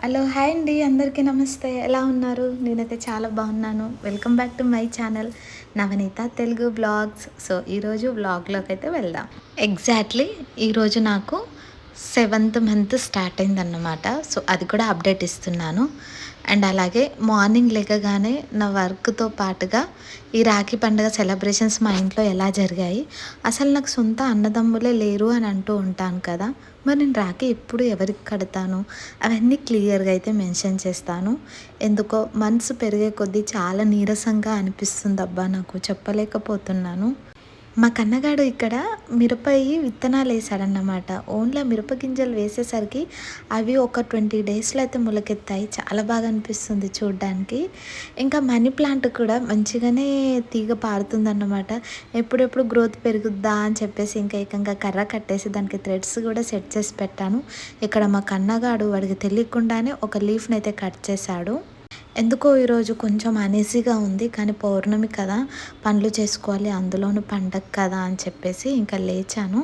Hello hi అండి, అందరికీ నమస్తే. ఎలా ఉన్నారు? నేనైతే చాలా బాగున్నాను. Welcome back to my channel Navaneetha Telugu blogs. So ఈరోజు బ్లాగ్లోకి అయితే వెళ్దాం. ఎగ్జాక్ట్లీ ఈరోజు నాకు 7th మంత్ స్టార్ట్ అయిందన్నమాట. సో అది కూడా అప్డేట్ ఇస్తున్నాను. అండ్ అలాగే మార్నింగ్ లేకగానే నా వర్క్తో పాటుగా ఈ రాఖీ పండుగ సెలబ్రేషన్స్ మా ఇంట్లో ఎలా జరిగాయి, అసలు నాకు సొంత అన్నదమ్ములే లేరు అని అంటూ ఉంటాను కదా, మరి నేను రాఖీ ఎప్పుడు ఎవరికి కడతాను అవన్నీ క్లియర్గా అయితే మెన్షన్ చేస్తాను. ఎందుకో మనసు పెరిగే కొద్దీ చాలా నీరసంగా అనిపిస్తుంది అబ్బా, నాకు చెప్పలేకపోతున్నాను. మా కన్నగాడు ఇక్కడ మిరపయి విత్తనాలు వేసాడన్నమాట. ఓన్లీ మిరప గింజలు వేసేసరికి అవి ఒక 20 డేస్లో అయితే మొలకెత్తాయి. చాలా బాగా అనిపిస్తుంది చూడ్డానికి. ఇంకా మనీ ప్లాంట్ కూడా మంచిగానే తీగ పారుతుందన్నమాట. ఎప్పుడెప్పుడు గ్రోత్ పెరుగుద్దా అని చెప్పేసి ఇంకా ఏకంగా కర్ర కట్టేసి దానికి థ్రెడ్స్ కూడా సెట్ చేసి పెట్టాను. ఇక్కడ మా కన్నగాడు వాడికి తెలియకుండానే ఒక లీఫ్ని అయితే కట్ చేశాడు. ఎందుకో ఈరోజు కొంచెం అనీజీగా ఉంది, కానీ పౌర్ణమి కదా, పనులు చేసుకోవాలి, అందులోనూ పండగ కదా అని చెప్పేసి ఇంకా లేచాను.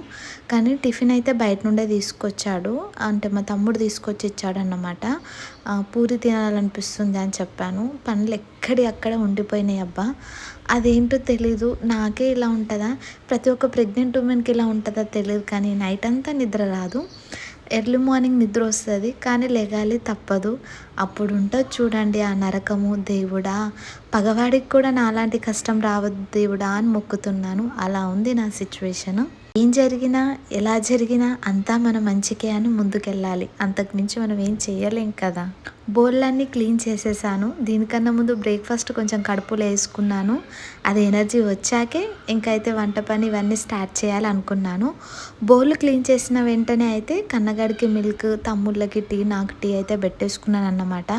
కానీ టిఫిన్ అయితే బయట నుండే తీసుకొచ్చాడు, అంటే మా తమ్ముడు తీసుకొచ్చి ఇచ్చాడన్నమాట. పూరి తినాలనిపిస్తుంది అని చెప్పాను. పనులు ఎక్కడి అక్కడ ఉండిపోయినాయి అబ్బా. అదేంటో తెలీదు, నాకే ఇలా ఉంటుందా, ప్రతి ఒక్క ప్రెగ్నెంట్ ఉమెన్కి ఇలా ఉంటుందా తెలియదు, కానీ నైట్ అంతా నిద్ర రాదు. ఎర్లీ మార్నింగ్ నిద్ర వస్తుంది, కానీ లెగాలి తప్పదు. అప్పుడు ఉంటుంది చూడండి ఆ నరకము. దేవుడా, పగవాడికి కూడా నాలాంటి కష్టం రావద్దు దేవుడా అని మొక్కుతున్నాను. అలా ఉంది నా సిచ్యువేషను. ఏం జరిగినా ఎలా జరిగినా అంతా మన మంచికే అని ముందుకెళ్ళాలి, అంతకుమించి మనం ఏం చేయలేం కదా. బోళ్ళన్నీ క్లీన్ చేసేసాను. దీనికన్నా ముందు బ్రేక్ఫాస్ట్ కొంచెం కడుపులో వేసుకున్నాను. అది ఎనర్జీ వచ్చాకే ఇంకైతే వంట పని ఇవన్నీ స్టార్ట్ చేయాలనుకున్నాను. బౌల్ క్లీన్ చేసిన వెంటనే అయితే కన్నగాడికి మిల్క్, తమ్ముళ్ళకి టీ, నాకు టీ అయితే పెట్టేసుకున్నాను అన్నమాట.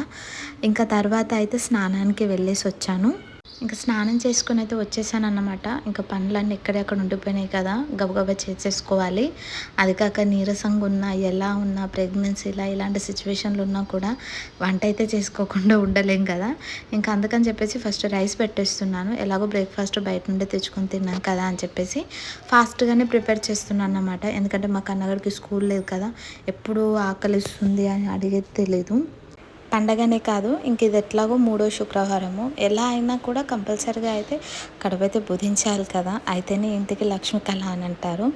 ఇంకా తర్వాత అయితే స్నానానికి వెళ్ళేసి వచ్చాను. ఇంకా స్నానం చేసుకుని అయితే వచ్చేసాను అన్నమాట. ఇంకా పనులన్నీ ఎక్కడెక్కడ ఉండిపోయినాయి కదా, గబగబా చేసేసుకోవాలి. అది కాక నీరసంగా ఉన్నా, ఎలా ఉన్నా, ప్రెగ్నెన్సీలా ఇలాంటి సిచ్యువేషన్లు ఉన్నా కూడా వంట అయితే చేసుకోకుండా ఉండలేం కదా. ఇంకా అందుకని చెప్పేసి ఫస్ట్ రైస్ పెట్టేస్తున్నాను. ఎలాగో బ్రేక్ఫాస్ట్ బయట నుండి తెచ్చుకొని తిన్నాను కదా అని చెప్పేసి ఫాస్ట్గానే ప్రిపేర్ చేస్తున్నాను అన్నమాట. ఎందుకంటే మా కన్నగాడికి స్కూల్ లేదు కదా, ఎప్పుడు ఆకలిస్తుంది అని అడిగేది తెలీదు. పండగనే కాదు, ఇంక ఇది ఎట్లాగో 3వ శుక్రవారము, ఎలా అయినా కూడా కంపల్సరీగా అయితే గడపైతే బుధించాలి కదా, అయితేనే ఇంటికి లక్ష్మి కళ అని అంటారు.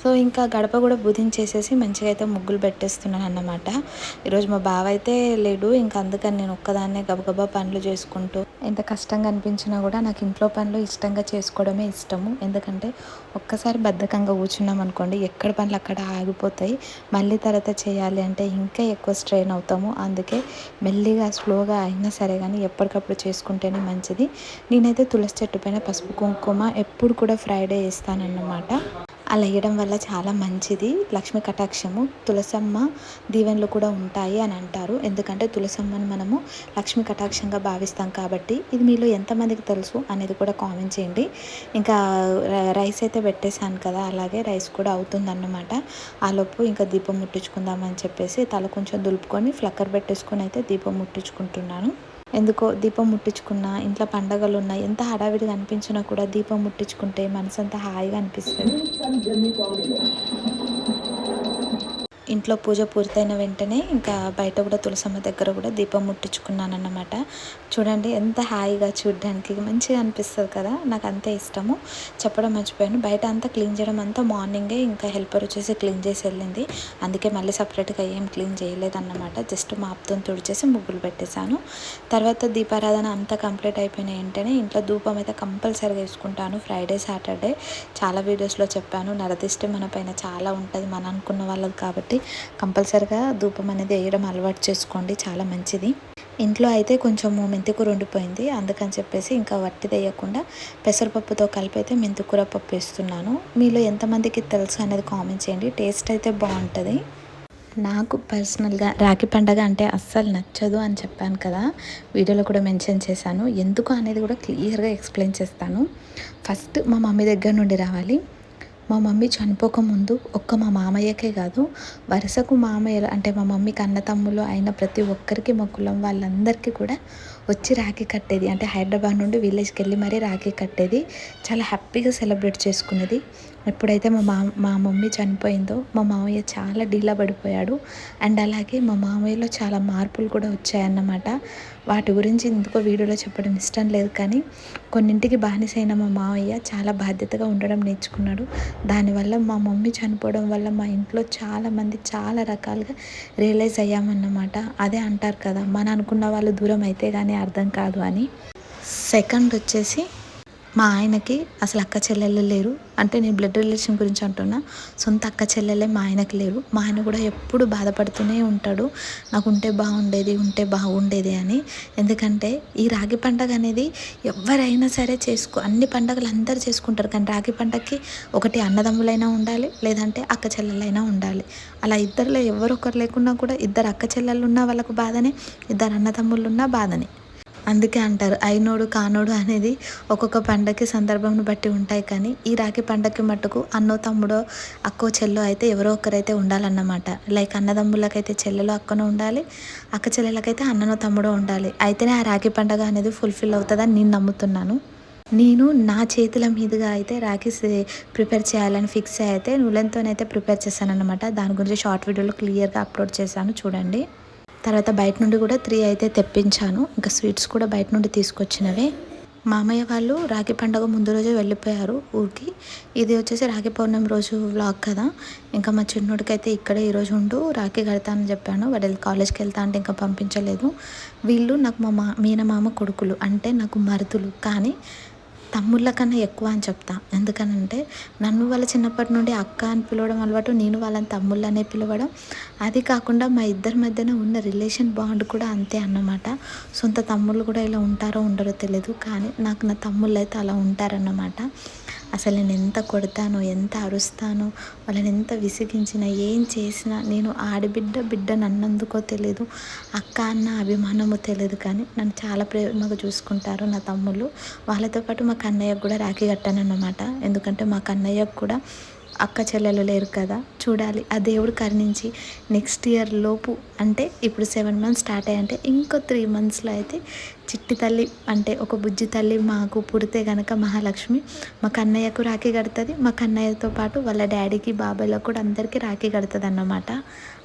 సో ఇంకా గడప కూడా బుధించేసేసి మంచిగా అయితే ముగ్గులు పెట్టేస్తున్నాను అన్నమాట. ఈరోజు మా బావ అయితే లేడు, ఇంకా అందుకని నేను ఒక్కదాన్నే గబగబా పనులు చేసుకుంటూ, ఎంత కష్టంగా అనిపించినా కూడా నాకు ఇంట్లో పనులు ఇష్టంగా చేసుకోవడమే ఇష్టము. ఎందుకంటే ఒక్కసారి బద్ధకంగా కూర్చున్నాం అనుకోండి, ఎక్కడ పనులు అక్కడ ఆగిపోతాయి. మళ్ళీ తర్వాత చేయాలి అంటే ఇంకా ఎక్కువ స్ట్రెయిన్ అవుతాము. అందుకే మెల్లిగా స్లోగా అయినా సరే కానీ ఎప్పటికప్పుడు చేసుకుంటేనే మంచిది. నేనైతే తులసి చెట్టు పైన పసుపు కుంకుమ ఎప్పుడు కూడా ఫ్రైడే వేస్తానన్నమాట. అలా వేయడం వల్ల చాలా మంచిది, లక్ష్మీ కటాక్షము, తులసమ్మ దీవెనలు కూడా ఉంటాయి అని అంటారు. ఎందుకంటే తులసమ్మను మనము లక్ష్మీ కటాక్షంగా భావిస్తాం కాబట్టి. ఇది మీలో ఎంతమందికి తెలుసు అనేది కూడా కామెంట్ చేయండి. ఇంకా రైస్ అయితే పెట్టేశాను కదా, అలాగే రైస్ కూడా అవుతుందన్నమాట. ఆలోపు ఇంకా దీపం ముట్టించుకుందామని చెప్పేసి తల కొంచెం దులుపుకొని ఫ్లక్కర్ పెట్టేసుకొని అయితే దీపం ముట్టించుకుంటున్నాను. ఎందుకో దీపం ముట్టించుకున్న ఇంట్లో పండగలు ఉన్నాయి, ఎంత హడావిడిగా అనిపించినా కూడా దీపం ముట్టించుకుంటే మనసు అంతా హాయిగా అనిపిస్తుంది. ఇంట్లో పూజ పూర్తయిన వెంటనే ఇంకా బయట కూడా తులసమ్మ దగ్గర కూడా దీపం ముట్టించుకున్నాను అన్నమాట. చూడండి ఎంత హాయిగా, చూడడానికి మంచిగా అనిపిస్తుంది కదా, నాకు అంతే ఇష్టము. చెప్పడం మర్చిపోయాను, బయట అంతా క్లీన్ చేయడం అంతా మార్నింగే ఇంకా హెల్పర్ వచ్చేసి క్లీన్ చేసి వెళ్ళింది. అందుకే మళ్ళీ సపరేట్గా ఏం క్లీన్ చేయలేదన్నమాట. జస్ట్ మాప్తో తుడిచేసి ముగ్గులు పెట్టేశాను. తర్వాత దీపారాధన అంతా కంప్లీట్ అయిపోయిన వెంటనే ఇంట్లో ధూపం అయితే కంపల్సరీగా వేసుకుంటాను. ఫ్రైడే, సాటర్డే చాలా వీడియోస్లో చెప్పాను, నరదిష్టి మన పైన చాలా ఉంటుంది మన అనుకున్న వాళ్ళది కాబట్టి కంపల్సరిగా ధూపం అనేది వేయడం అలవాటు చేసుకోండి, చాలా మంచిది. ఇంట్లో అయితే కొంచెము మెంతికూర ఉండిపోయింది, అందుకని చెప్పేసి ఇంకా వట్టిది వేయకుండా పెసరపప్పుతో కలిపి అయితే మెంతికూర పప్పు వేస్తున్నాను. మీలో ఎంతమందికి తెలుసు అనేది కామెంట్ చేయండి, టేస్ట్ అయితే బాగుంటుంది. నాకు పర్సనల్గా రాఖీ పండగ అంటే అస్సలు నచ్చదు అని చెప్పాను కదా, వీడియోలో కూడా మెన్షన్ చేశాను. ఎందుకు అనేది కూడా క్లియర్గా ఎక్స్ప్లెయిన్ చేస్తాను. ఫస్ట్ మా మమ్మీ దగ్గర నుండి రావాలి. మా మమ్మీ చనిపోకముందు ఒక్క మా మామయ్యకే కాదు, వరుసకు మామయ్యలు అంటే మా మమ్మీకి అన్నతమ్ములు అయిన ప్రతి ఒక్కరికి, మా కులం వాళ్ళందరికీ కూడా వచ్చి రాఖీ కట్టేది. అంటే హైదరాబాద్ నుండి విలేజ్కి వెళ్ళి మరీ రాఖీ కట్టేది. చాలా హ్యాపీగా సెలబ్రేట్ చేసుకునేది. ఎప్పుడైతే మా మమ్మీ చనిపోయిందో మా మామయ్య చాలా డీలా పడిపోయాడు. అండ్ అలాగే మా మామయ్యలో చాలా మార్పులు కూడా వచ్చాయన్నమాట. వాటి గురించి ఎందుకో వీడియోలో చెప్పడం ఇష్టం లేదు, కానీ కొన్నింటికి బానిసైన మా మామయ్య చాలా బాధ్యతగా ఉండడం నేర్చుకున్నాడు. దానివల్ల మా మమ్మీ చనిపోవడం వల్ల మా ఇంట్లో చాలామంది చాలా రకాలుగా రియలైజ్ అయ్యామన్నమాట. అదే అంటారు కదా, మన అనుకున్న వాళ్ళు దూరం అయితే కానీ అర్థం కాదు అని. సెకండ్ వచ్చేసి మా ఆయనకి అసలు అక్క చెల్లెళ్ళు లేరు. అంటే నేను బ్లడ్ రిలేషన్ గురించి అంటున్నా. సొంత అక్క చెల్లెలే మా ఆయనకి లేరు. మా ఆయన కూడా ఎప్పుడు బాధపడుతూనే ఉంటాడు, నాకు ఉంటే బాగుండేది అని. ఎందుకంటే ఈ రాఖీ పండగ అనేది ఎవరైనా సరే అన్ని పండగలు అందరూ చేసుకుంటారు, కానీ రాఖీ పండగకి ఒకటి అన్నదమ్ములైనా ఉండాలి, లేదంటే అక్క చెల్లెలైనా ఉండాలి. అలా ఇద్దరిలో ఎవరొకరు లేకున్నా కూడా ఇద్దరు అక్క చెల్లెళ్ళు ఉన్న వాళ్ళకు బాధనే, ఇద్దరు అన్నదమ్ములు ఉన్నా బాధనే. అందుకే అంటారు అయినోడు కానోడు అనేది ఒక్కొక్క పండగకి సందర్భంను బట్టి ఉంటాయి. కానీ ఈ రాఖీ పండగకి మట్టుకు అన్నో తమ్ముడో అక్కో చెల్లో అయితే ఎవరో ఒకరైతే ఉండాలన్నమాట. లైక్ అన్నదమ్ములకైతే చెల్లెలో అక్కనో ఉండాలి, అక్క చెల్లెలకైతే అన్ననో తమ్ముడో ఉండాలి. అయితేనే ఆ రాఖీ పండగ అనేది ఫుల్ఫిల్ అవుతుందని నేను నమ్ముతున్నాను. నేను నా చేతుల మీదుగా అయితే రాఖీస్ ప్రిపేర్ చేయాలని ఫిక్స్ అయితే నువ్వులతోనైతే ప్రిపేర్ చేశాను అనమాట. దాని గురించి షార్ట్ వీడియోలో క్లియర్గా అప్లోడ్ చేశాను, చూడండి. తర్వాత బయట నుండి కూడా 3 అయితే తెప్పించాను. ఇంకా స్వీట్స్ కూడా బయట నుండి తీసుకొచ్చినవే. మామయ్య వాళ్ళు రాఖీ పండుగ ముందు రోజే వెళ్ళిపోయారు ఊరికి. ఇది వచ్చేసి రాఖీ పౌర్ణమి రోజు వ్లాగ్ కదా. ఇంకా మా చిన్నోడికైతే ఇక్కడే ఈరోజు ఉంటూ రాఖీ కడతానని చెప్పాను. వాడు కాలేజ్కి వెళ్తా అంటే ఇంకా పంపించలేదు. వీళ్ళు నాకు మా మీనమామ కొడుకులు, అంటే నాకు మరుదులు, కానీ తమ్ముళ్ళ కన్నా ఎక్కువ అని చెప్తా. ఎందుకనంటే నన్ను వాళ్ళ చిన్నప్పటి నుండి అక్క అని పిలవడం అలవాటు, నేను వాళ్ళని తమ్ముళ్ళనే పిలవడం. అది కాకుండా మా ఇద్దరి మధ్యన ఉన్న రిలేషన్ బాండ్ కూడా అంతే అన్నమాట. సొంత తమ్ముళ్ళు కూడా ఇలా ఉంటారో ఉండరో తెలియదు, కానీ నాకు నా తమ్ముళ్ళు అయితే అలా ఉంటారన్నమాట. అసలు నేను ఎంత కొడతానో, ఎంత అరుస్తానో, వాళ్ళని ఎంత విసిగించినా, ఏం చేసినా నేను బిడ్డ నన్నందుకో తెలియదు, అక్క అన్న అభిమానమో తెలియదు, కానీ నన్ను చాలా ప్రేమగా చూసుకుంటారు నా తమ్ముళ్ళు. వాళ్ళతో పాటు మా కన్నయ్యకు కూడా రాఖీ కట్టానన్నమాట. ఎందుకంటే మా కన్నయ్యకు కూడా అక్క చెల్లెలు లేరు కదా. చూడాలి ఆ దేవుడు కరుణించి నెక్స్ట్ ఇయర్ లోపు, అంటే ఇప్పుడు 7 months స్టార్ట్ అయ్యంటే ఇంకో 3 monthsలో అయితే చిట్టి తల్లి, అంటే ఒక బుజ్జి తల్లి మాకు పుడితే కనుక మహాలక్ష్మి మా కన్నయ్యకు రాఖీ కడుతుంది. మా కన్నయ్యతో పాటు వాళ్ళ డాడీకి బాబాయ్లకు కూడా అందరికీ రాఖీ కడుతుంది అన్నమాట.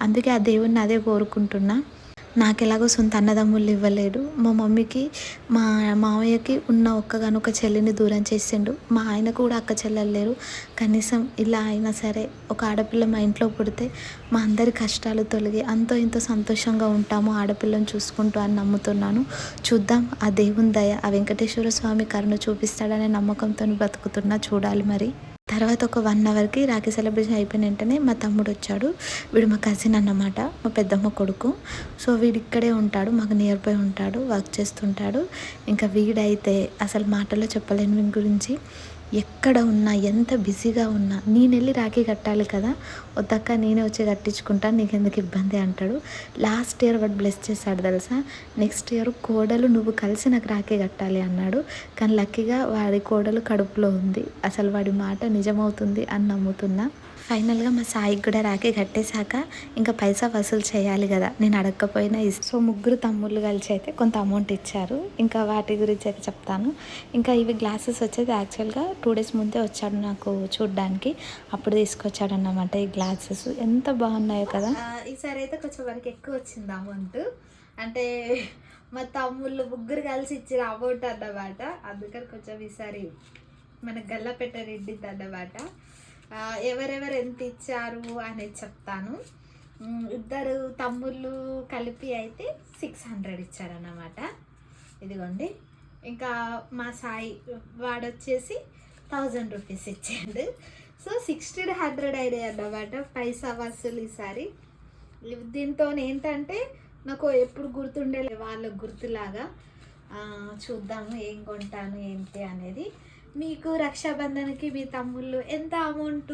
అందుకే ఆ దేవుడిని అదే కోరుకుంటున్నా. నాకు ఎలాగో సొంత అన్నదమ్ముళ్ళు ఇవ్వలేడు. మా మమ్మీకి మా మామయ్యకి ఉన్న ఒక్కగానొక చెల్లిని దూరం చేసిండు. మా ఆయనకు కూడా అక్క చెల్లెలు లేరు. కనీసం ఇలా అయినా సరే ఒక ఆడపిల్ల మా ఇంట్లో పుడితే మా అందరి కష్టాలు తొలగి అంతో ఇంతో సంతోషంగా ఉంటాము ఆడపిల్లని చూసుకుంటూ అని నమ్ముతున్నాను. చూద్దాం ఆ దేవుని దయ, ఆ వెంకటేశ్వర స్వామి కరుణ చూపిస్తాడనే నమ్మకంతో బతుకుతున్నా. చూడాలి మరి. తర్వాత ఒక 1 hourకి రాఖీ సెలబ్రేషన్ అయిపోయిన వెంటనే మా తమ్ముడు వచ్చాడు. వీడు మా కజిన్ అన్నమాట, మా పెద్దమ్మ కొడుకు. సో వీడు ఇక్కడే ఉంటాడు, మాకు నియర్ బై ఉంటాడు, వర్క్ చేస్తుంటాడు. ఇంకా వీడైతే అసలు మాటల్లో చెప్పలేను వీని గురించి. ఎక్కడ ఉన్నా, ఎంత బిజీగా ఉన్నా, నేను వెళ్ళి రాఖీ కట్టాలి కదా, వద్దక్క నేనే వచ్చి కట్టించుకుంటాను, నీకు ఎందుకు ఇబ్బంది అంటాడు. లాస్ట్ ఇయర్ వాడు బ్లెస్ చేశాడు తెలుసా. నెక్స్ట్ ఇయర్ కోడలు నువ్వు కలిసి నాకు రాఖీ కట్టాలి అన్నాడు. కానీ లక్కీగా వాడి కోడలు కడుపులో ఉంది. అసలు వాడి మాట నిజమవుతుంది అని నమ్ముతున్నా. ఫైనల్గా మా సాయికి కూడా రాఖీ కట్టేశాక ఇంకా పైసా వసూలు చేయాలి కదా, నేను అడగకపోయినా సో 3 తమ్ముళ్ళు కలిసి అయితే కొంత అమౌంట్ ఇచ్చారు. ఇంకా వాటి గురించి అయితే చెప్తాను. ఇంకా ఇవి గ్లాసెస్ వచ్చేది యాక్చువల్గా 2 days ముందే వచ్చాడు నాకు చూడడానికి, అప్పుడు తీసుకొచ్చాడు అన్నమాట. ఈ గ్లాసెస్ ఎంత బాగున్నాయో కదా. ఈసారి అయితే కొంచెం వరకు ఎక్కువ వచ్చింది అమౌంట్, అంటే మా తమ్ముళ్ళు 3 కలిసి ఇచ్చిన అమౌంట్ అన్నమాట. అందుకని కొంచెం ఈసారి మన గల్లపెట్ట రెడ్డిది అన్నమాట. ఎవరెవరు ఎంత ఇచ్చారు అనేది చెప్తాను. 2 తమ్ముళ్ళు కలిపి అయితే 600 ఇచ్చారన్నమాట. ఇదిగోండి. ఇంకా మా సాయి వాడొచ్చేసి 1000 రూపీస్ ఇచ్చాడు. సో 1600 అయినాయి అన్నమాట పైసా వసూలు ఈసారి. దీంతో ఏంటంటే నాకు ఎప్పుడు గుర్తుండే వాళ్ళకు గుర్తులాగా. చూద్దాము ఏం కొంటాను ఏంటి అనేది. మీకు రక్షాబంధన్కి మీ తమ్ముళ్ళు ఎంత అమౌంట్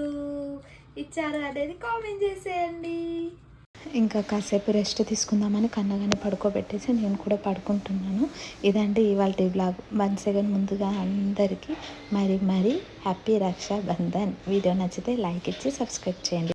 ఇచ్చారు అనేది కామెంట్ చేసేయండి. ఇంకా కాసేపు రెస్ట్ తీసుకుందామని కన్నగానే పడుకోబెట్టేసి నేను కూడా పడుకుంటున్నాను. ఇదంటే ఇవాళ బ్లాగ్. 1 second ముందుగా అందరికీ మరీ హ్యాపీ రక్షాబంధన్. వీడియో నచ్చితే లైక్ ఇచ్చి సబ్స్క్రైబ్ చేయండి.